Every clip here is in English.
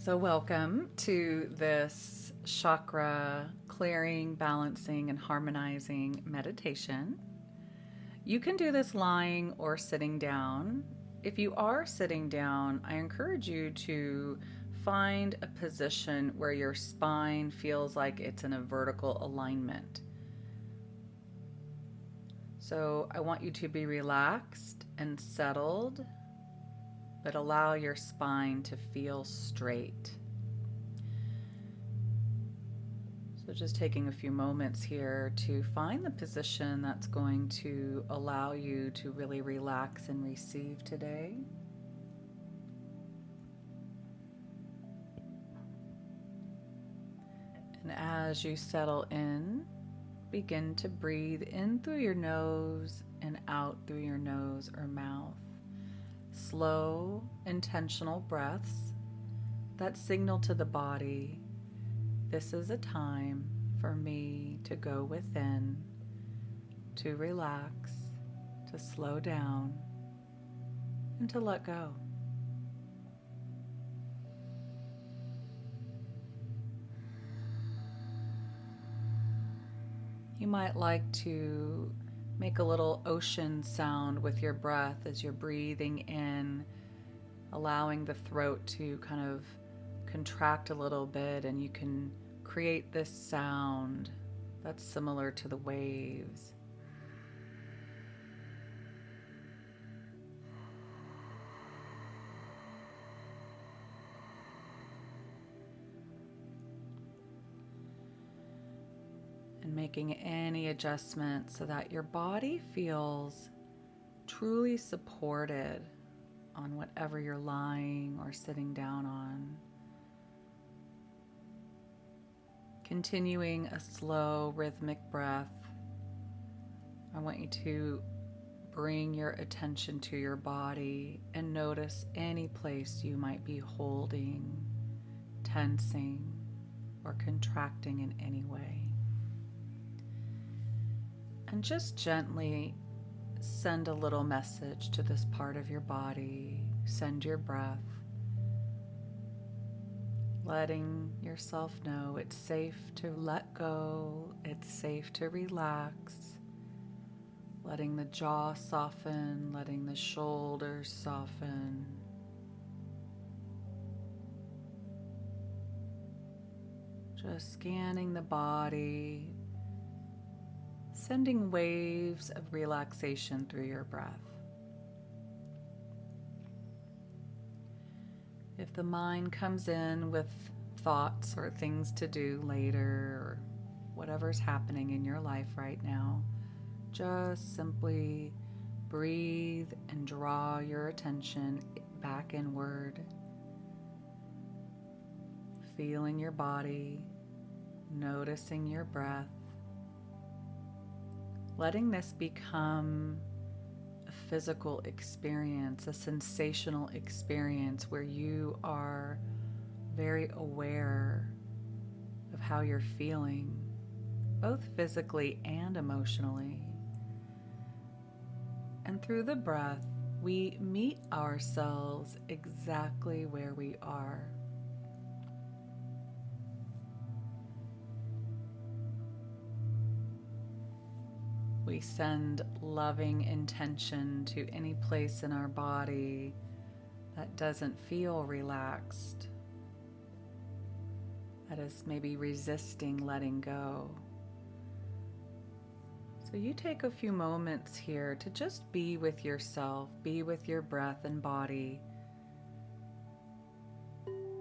So welcome to this chakra clearing, balancing, and harmonizing meditation. You can do this lying or sitting down. If you are sitting down, I encourage you to find a position where your spine feels like it's in a vertical alignment. So I want you to be relaxed and settled, but allow your spine to feel straight. So just taking a few moments here to find the position that's going to allow you to really relax and receive today. And as you settle in, begin to breathe in through your nose and out through your nose or mouth. Slow, intentional breaths that signal to the body, this is a time for me to go within, to relax, to slow down, and to let go. You might like to make a little ocean sound with your breath as you're breathing in, allowing the throat to kind of contract a little bit, and you can create this sound that's similar to the waves. And making any adjustments so that your body feels truly supported on whatever you're lying or sitting down on. Continuing a slow, rhythmic breath, I want you to bring your attention to your body and notice any place you might be holding, tensing, or contracting in any way. And just gently send a little message to this part of your body. Send your breath, letting yourself know it's safe to let go, it's safe to relax, letting the jaw soften, letting the shoulders soften. Just scanning the body, sending waves of relaxation through your breath. If the mind comes in with thoughts or things to do later, or whatever's happening in your life right now, just simply breathe and draw your attention back inward, feeling your body, noticing your breath. Letting this become a physical experience, a sensational experience where you are very aware of how you're feeling, both physically and emotionally. And through the breath, we meet ourselves exactly where we are. We send loving intention to any place in our body that doesn't feel relaxed, that is maybe resisting letting go. So you take a few moments here to just be with yourself, be with your breath and body,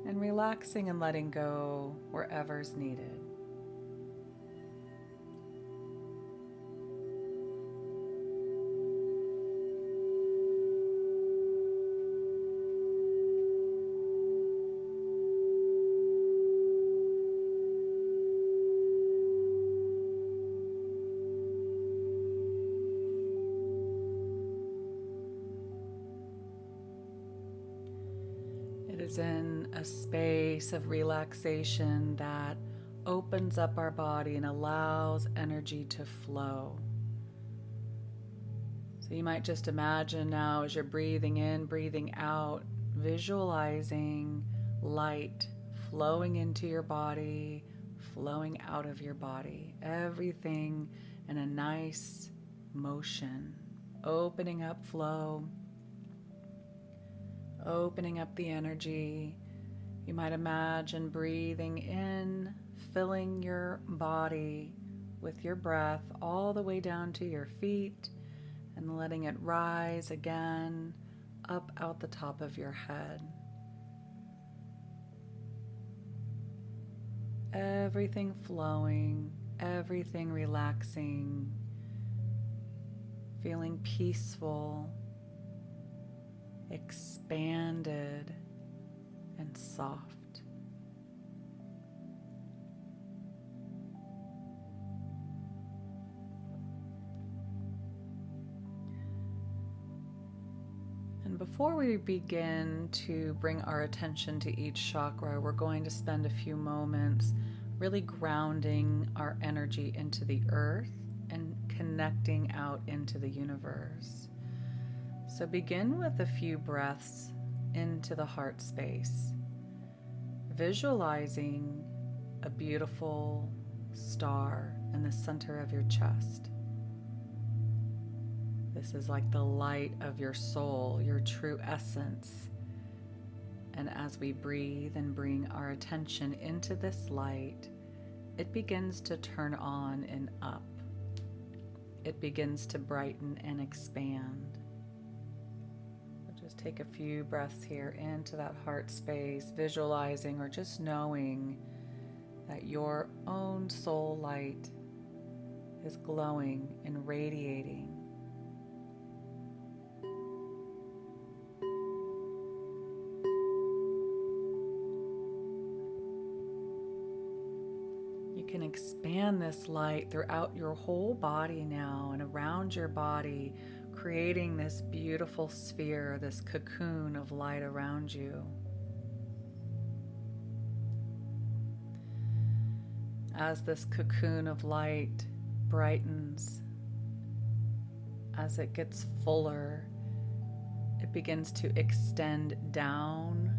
and relaxing and letting go wherever's needed. Is in a space of relaxation that opens up our body and allows energy to flow. So you might just imagine now as you're breathing in, breathing out, visualizing light flowing into your body, flowing out of your body, everything in a nice motion, opening up flow, opening up the energy. You might imagine breathing in, filling your body with your breath all the way down to your feet and letting it rise again up out the top of your head. Everything flowing, everything relaxing, feeling peaceful, expanded, and soft. And before we begin to bring our attention to each chakra, we're going to spend a few moments really grounding our energy into the earth and connecting out into the universe. So begin with a few breaths into the heart space, visualizing a beautiful star in the center of your chest. This is like the light of your soul, your true essence. And as we breathe and bring our attention into this light, it begins to turn on and up. It begins to brighten and expand. So just take a few breaths here into that heart space, visualizing or just knowing that your own soul light is glowing and radiating. You can expand this light throughout your whole body now and around your body, creating this beautiful sphere, this cocoon of light around you. As this cocoon of light brightens, as it gets fuller, it begins to extend down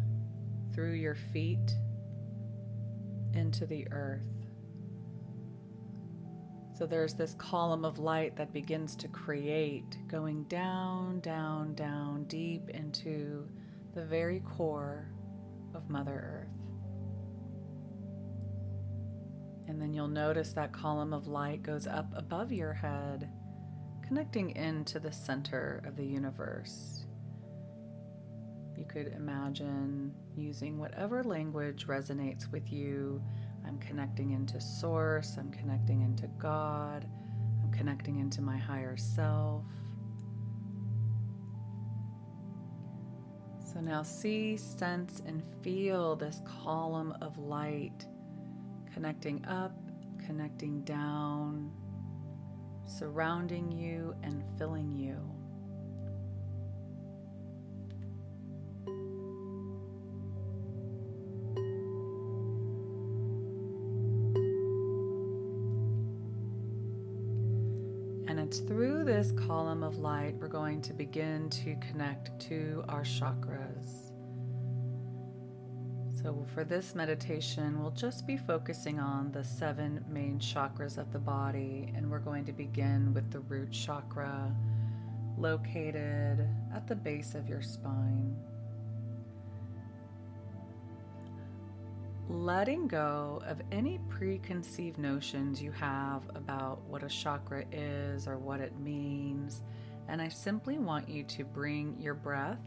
through your feet into the earth. So there's this column of light that begins to create, going down, down, down, deep into the very core of Mother Earth. And then you'll notice that column of light goes up above your head, connecting into the center of the universe. You could imagine using whatever language resonates with you. I'm connecting into Source, I'm connecting into God, I'm connecting into my higher self. So now see, sense, and feel this column of light connecting up, connecting down, surrounding you and filling you. And it's through this column of light we're going to begin to connect to our chakras. So for this meditation, we'll just be focusing on the 7 main chakras of the body, and we're going to begin with the root chakra, located at the base of your spine. Letting go of any preconceived notions you have about what a chakra is or what it means, and I simply want you to bring your breath,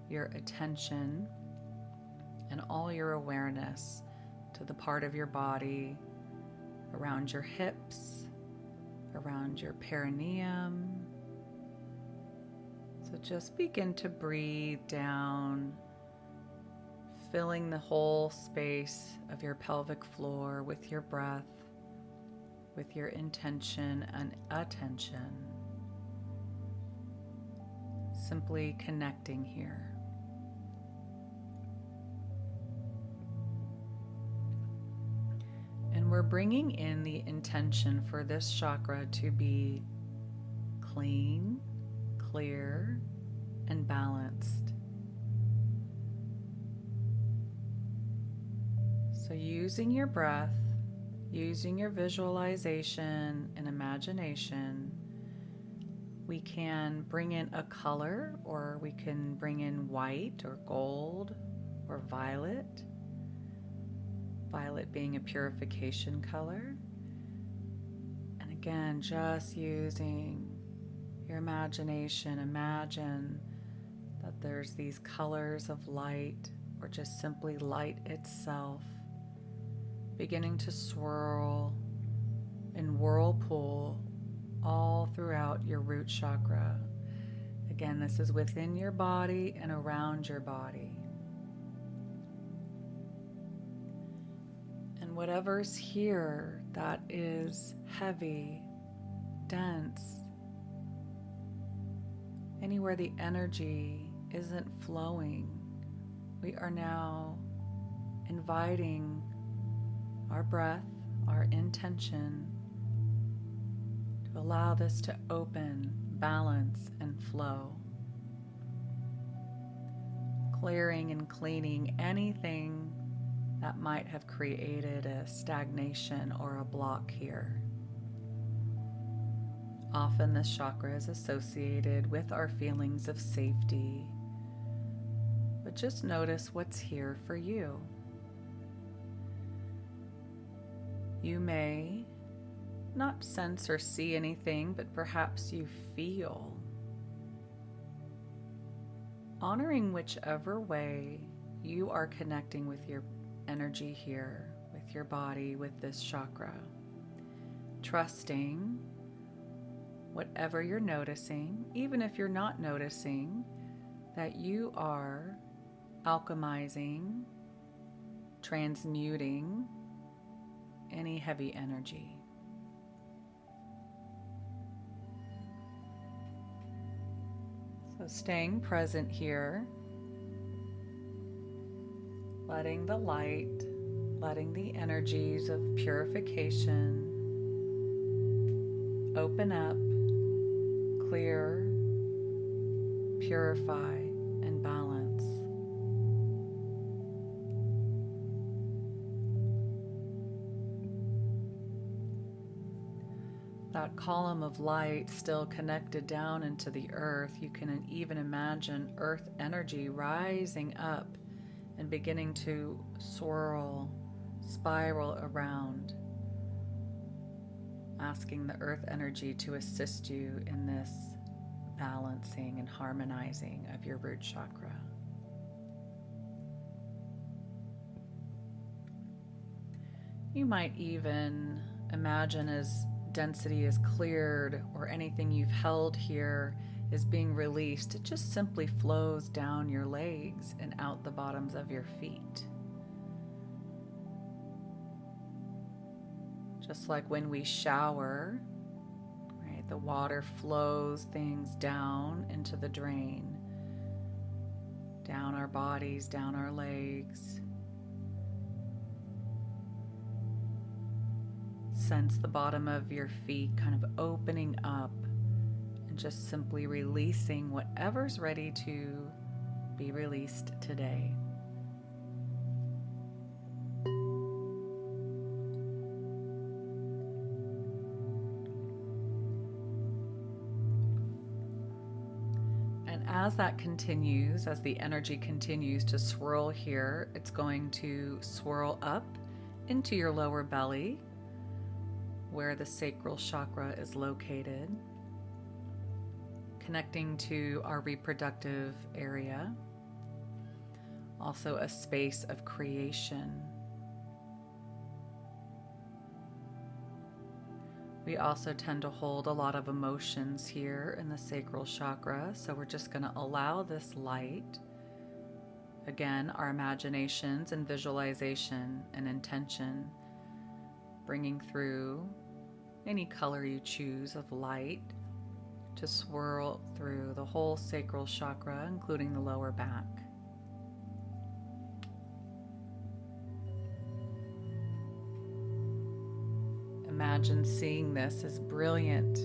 your attention, and all your awareness to the part of your body around your hips, around your perineum. So just begin to breathe down, filling the whole space of your pelvic floor with your breath, with your intention and attention. Simply connecting here. And we're bringing in the intention for this chakra to be clean, clear, and balanced. So using your breath, using your visualization and imagination, we can bring in a color, or we can bring in white or gold or violet. Violet being a purification color. And again, just using your imagination, imagine that there's these colors of light, or just simply light itself, beginning to swirl and whirlpool all throughout your root chakra. Again, this is within your body and around your body. And whatever's here that is heavy, dense, anywhere the energy isn't flowing, we are now inviting our breath, our intention, to allow this to open, balance, and flow. Clearing and cleaning anything that might have created a stagnation or a block here. Often this chakra is associated with our feelings of safety, but just notice what's here for you. You may not sense or see anything, but perhaps you feel. Honoring whichever way you are connecting with your energy here, with your body, with this chakra. Trusting whatever you're noticing, even if you're not noticing, that you are alchemizing, transmuting any heavy energy. So staying present here, letting the light, letting the energies of purification open up, clear, purify, and balance. That column of light still connected down into the earth. You can even imagine earth energy rising up and beginning to swirl, spiral around, asking the earth energy to assist you in this balancing and harmonizing of your root chakra. You might even imagine as density is cleared, or anything you've held here is being released, it just simply flows down your legs and out the bottoms of your feet. Just like when we shower, right? The water flows things down into the drain, down our bodies, down our legs. Sense the bottom of your feet kind of opening up and just simply releasing whatever's ready to be released today. And as that continues, as the energy continues to swirl here, it's going to swirl up into your lower belly, where the sacral chakra is located, connecting to our reproductive area, also a space of creation. We also tend to hold a lot of emotions here in the sacral chakra, so we're just going to allow this light, again, our imaginations and visualization and intention, bringing through any color you choose of light to swirl through the whole sacral chakra, including the lower back. Imagine seeing this as brilliant,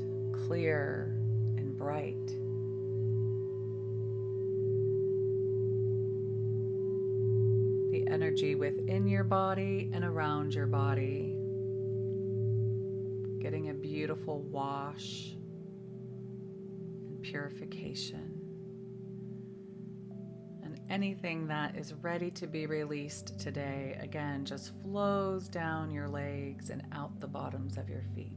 clear, and bright. The energy within your body and around your body. Getting a beautiful wash and purification. And anything that is ready to be released today, again, just flows down your legs and out the bottoms of your feet.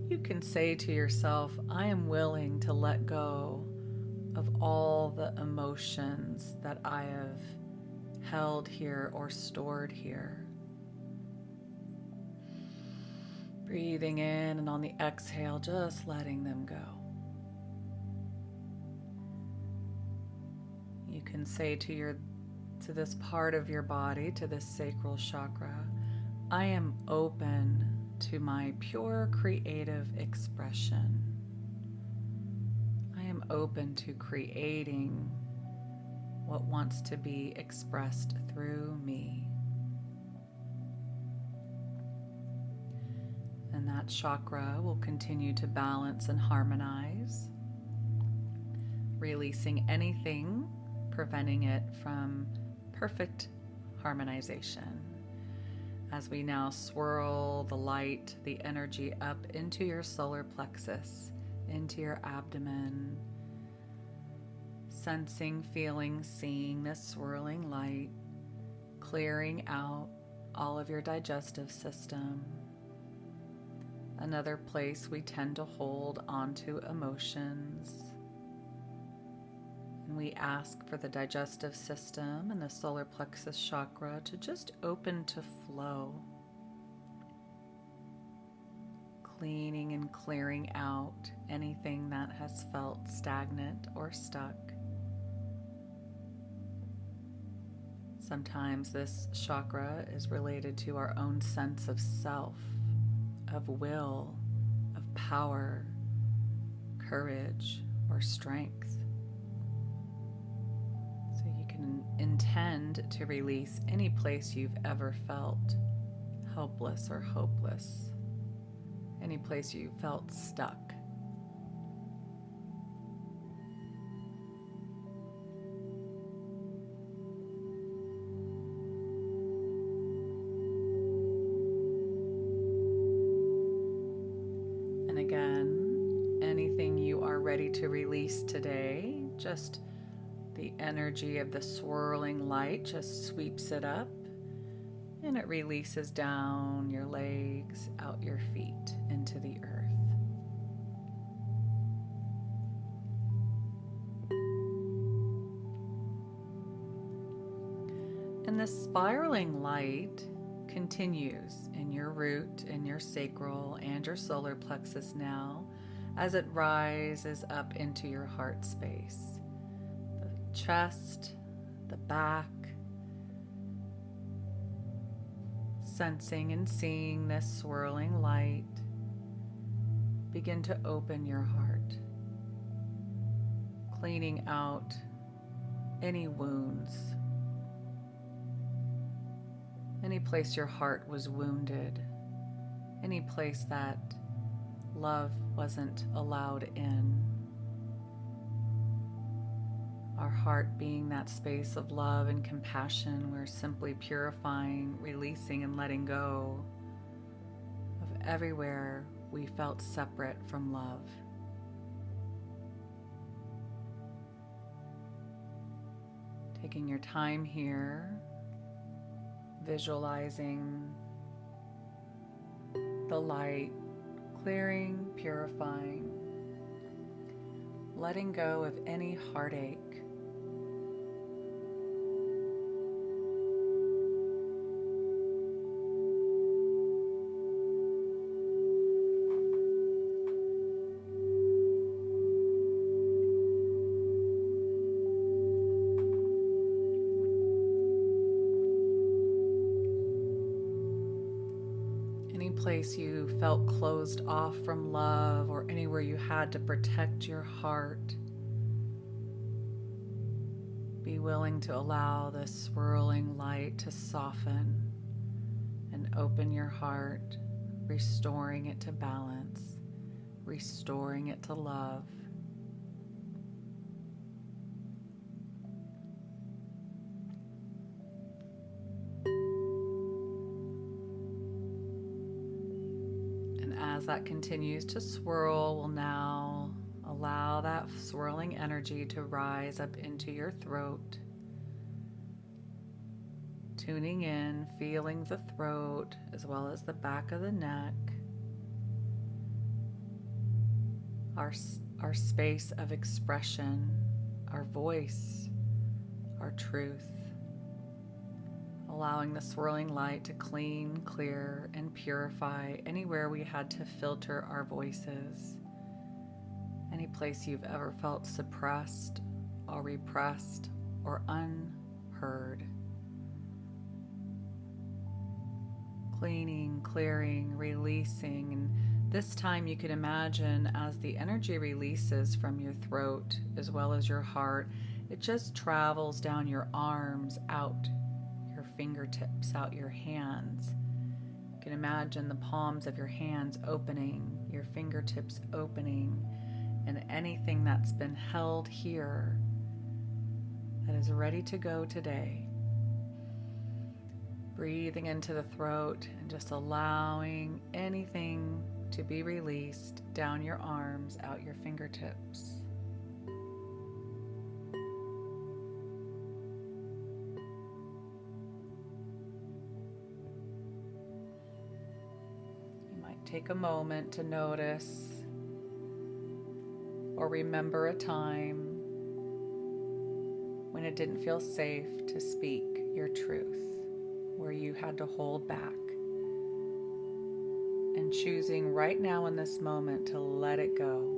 You can say to yourself, I am willing to let go of all the emotions that I have held here or stored here. Breathing in, and on the exhale, just letting them go. You can say to this part of your body, to this sacral chakra, I am open to my pure creative expression. I am open to creating what wants to be expressed through me. And that chakra will continue to balance and harmonize, releasing anything preventing it from perfect harmonization. As we now swirl the light, the energy up into your solar plexus, into your abdomen, sensing, feeling, seeing this swirling light, clearing out all of your digestive system. Another place we tend to hold onto emotions. And we ask for the digestive system and the solar plexus chakra to just open to flow. Cleaning and clearing out anything that has felt stagnant or stuck. Sometimes this chakra is related to our own sense of self, of will, of power, courage, or strength. So you can intend to release any place you've ever felt helpless or hopeless, any place you felt stuck. Again, anything you are ready to release today, just the energy of the swirling light just sweeps it up and it releases down your legs, out your feet, into the earth. And this spiraling light continues in your root, in your sacral and your solar plexus now as it rises up into your heart space. The chest, the back, sensing and seeing this swirling light. Begin to open your heart, cleaning out any wounds. Any place your heart was wounded, any place that love wasn't allowed in. Our heart being that space of love and compassion, we're simply purifying, releasing, and letting go of everywhere we felt separate from love. Taking your time here, visualizing the light, clearing, purifying, letting go of any heartache. Place you felt closed off from love, or anywhere you had to protect your heart, Be willing to allow this swirling light to soften and open your heart, restoring it to balance, restoring it to love. And as that continues to swirl, we'll now allow that swirling energy to rise up into your throat. Tuning in, feeling the throat as well as the back of the neck. Our space of expression, our voice, our truth. Allowing the swirling light to clean, clear, and purify anywhere we had to filter our voices. Any place you've ever felt suppressed or repressed or unheard. Cleaning, clearing, releasing. And this time you can imagine as the energy releases from your throat as well as your heart, it just travels down your arms, out your fingertips, out your hands. You can imagine the palms of your hands opening, your fingertips opening, and anything that's been held here that is ready to go today. Breathing into the throat and just allowing anything to be released down your arms, out your fingertips. You might take a moment to notice or remember a time when it didn't feel safe to speak your truth, where you had to hold back, and choosing right now in this moment to let it go.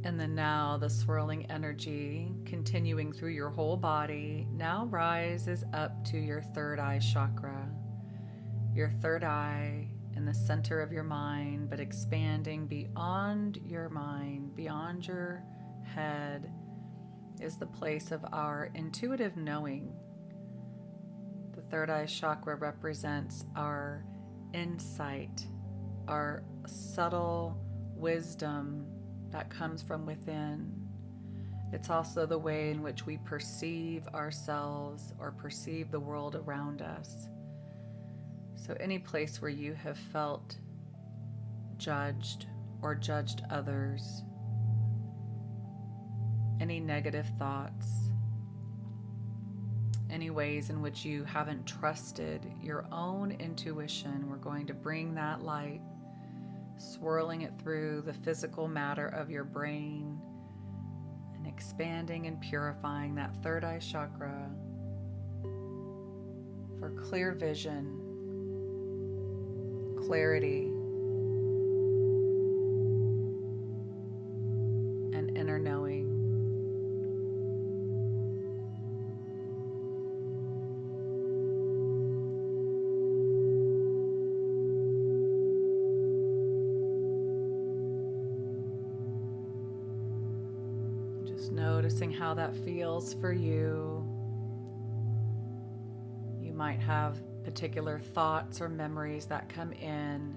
And then now the swirling energy continuing through your whole body now rises up to your third eye chakra. Your third eye in the center of your mind, but expanding beyond your mind, beyond your head, is the place of our intuitive knowing. The third eye chakra represents our insight, our subtle wisdom that comes from within. It's also the way in which we perceive ourselves or perceive the world around us. So any place where you have felt judged or judged others, any negative thoughts, any ways in which you haven't trusted your own intuition, we're going to bring that light, swirling it through the physical matter of your brain and expanding and purifying that third eye chakra for clear vision, clarity, and inner knowing. Just noticing how that feels for you. You might have particular thoughts or memories that come in,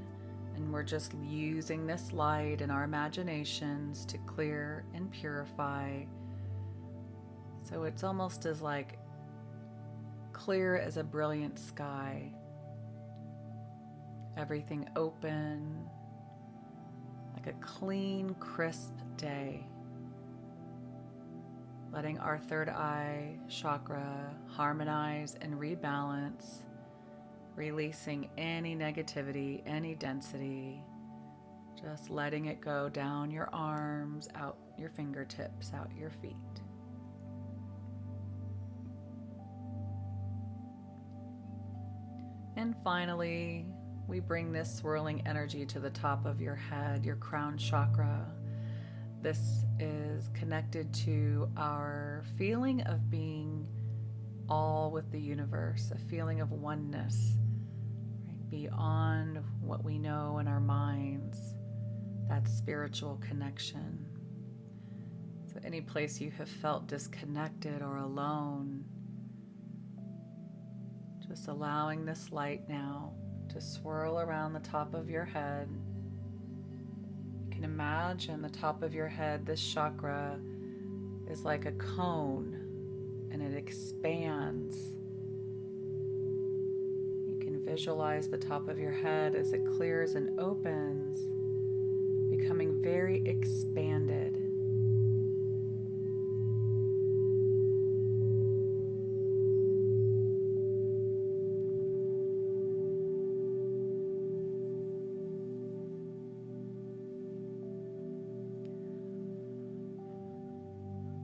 and we're just using this light in our imaginations to clear and purify. So it's almost as like clear as a brilliant sky. Everything open, like a clean, crisp day. Letting our third eye chakra harmonize and rebalance, releasing any negativity, any density, just letting it go down your arms, out your fingertips, out your feet. And finally, we bring this swirling energy to the top of your head, your crown chakra. This is connected to our feeling of being all with the universe, a feeling of oneness, right? Beyond what we know in our minds, that spiritual connection. So any place you have felt disconnected or alone, just allowing this light now to swirl around the top of your head. You can imagine the top of your head, this chakra is like a cone and it expands. You can visualize the top of your head as it clears and opens, becoming very expanded.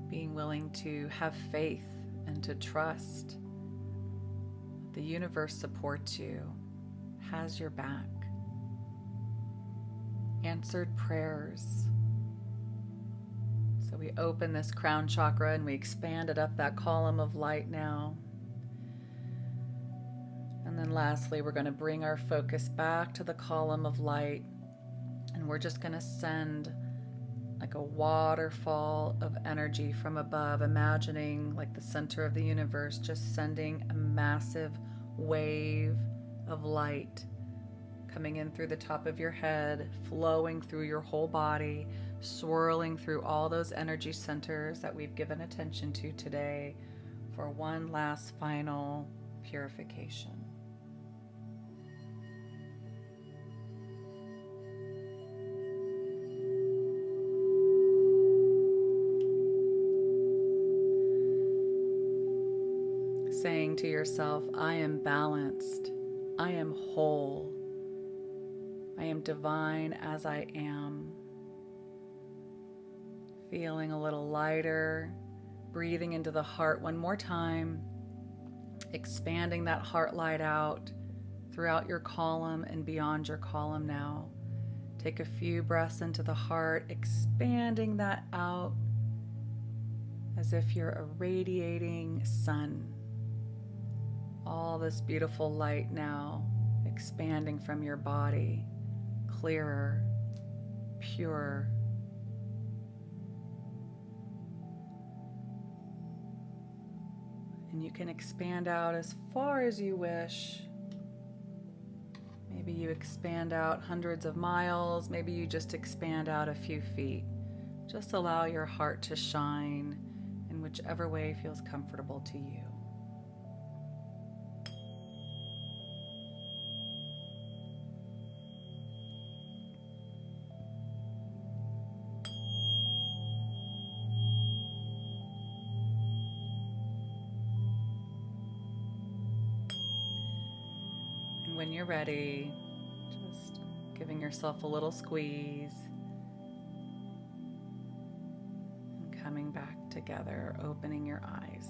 Being willing to have faith and to trust the universe supports you, has your back. Answered prayers. So we open this crown chakra and we expand it up that column of light now. And then lastly, we're going to bring our focus back to the column of light, and we're just going to send like a waterfall of energy from above, imagining like the center of the universe, just sending a massive wave of light coming in through the top of your head, flowing through your whole body, swirling through all those energy centers that we've given attention to today for one last final purification. Saying to yourself, I am balanced, I am whole, I am divine as I am. Feeling a little lighter, breathing into the heart one more time, expanding that heart light out throughout your column and beyond your column now. Take a few breaths into the heart, expanding that out as if you're a radiating sun. All this beautiful light now expanding from your body, clearer, pure. And you can expand out as far as you wish. Maybe you expand out hundreds of miles. Maybe you just expand out a few feet. Just allow your heart to shine in whichever way feels comfortable to you. When you're ready, just giving yourself a little squeeze and coming back together, opening your eyes.